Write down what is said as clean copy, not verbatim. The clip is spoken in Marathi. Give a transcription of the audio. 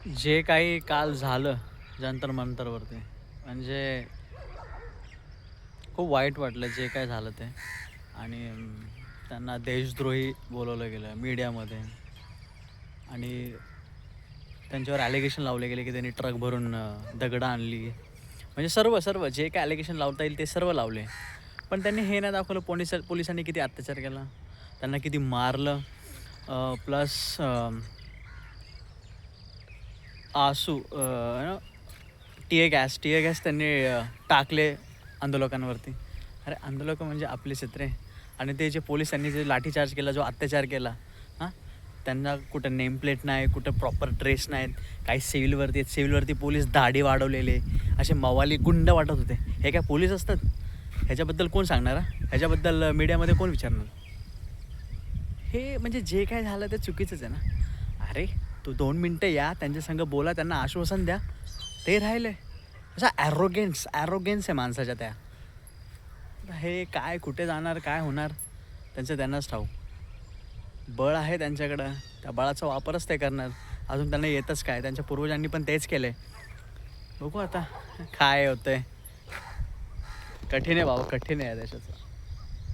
जे काही काल झालं जंतर मंतरवरती, म्हणजे खूप वाईट वाटलं जे काय झालं ते. आणि त्यांना देशद्रोही बोलवलं गेलं मीडियामध्ये. आणि त्यांच्यावर ॲलिगेशन लावले गेले की त्यांनी ट्रक भरून दगडं आणली. म्हणजे सर्व सर्व जे काय ॲलिगेशन लावता येईल ते सर्व लावले. पण त्यांनी हे नाही दाखवलं पोलिसांनी किती अत्याचार केला, त्यांना किती मारलं. प्लस आसू टियर गॅस त्यांनी टाकले आंदोलकांवरती. अरे आंदोलकं म्हणजे आपले चित्रे. आणि ते जे पोलिसांनी जे लाठीचार्ज केला, जो अत्याचार केला, हां, त्यांना कुठं नेम प्लेट नाही, कुठं प्रॉपर ड्रेस नाहीत, काही सिव्हिलवरती आहेत. सिव्हिलवरती पोलीस दाढी वाढवलेले असे मवाली गुंड वाटत होते. हे काय पोलीस असतात? ह्याच्याबद्दल कोण सांगणार? ह्याच्याबद्दल मीडियामध्ये कोण विचारणार? हे म्हणजे जे काय झालं ते चुकीचंच आहे ना. अरे तू 2 मिनटं या, त्यांच्यासंग बोला, त्यांना आश्वासन द्या, ते राहिले. असा ॲरोगेन्स आहे माणसाच्या त्या. हे काय कुठे जाणार, काय होणार, त्यांचं त्यांनाच ठाऊक. बळ आहे त्यांच्याकडं, त्या बळाचा वापरच ते करणार. अजून त्यांना येतच काय, त्यांच्या पूर्वजांनी पण तेच केलं आहे. बघू आता काय होतंय. कठीण आहे भाऊ, कठीण आहे देशाचं.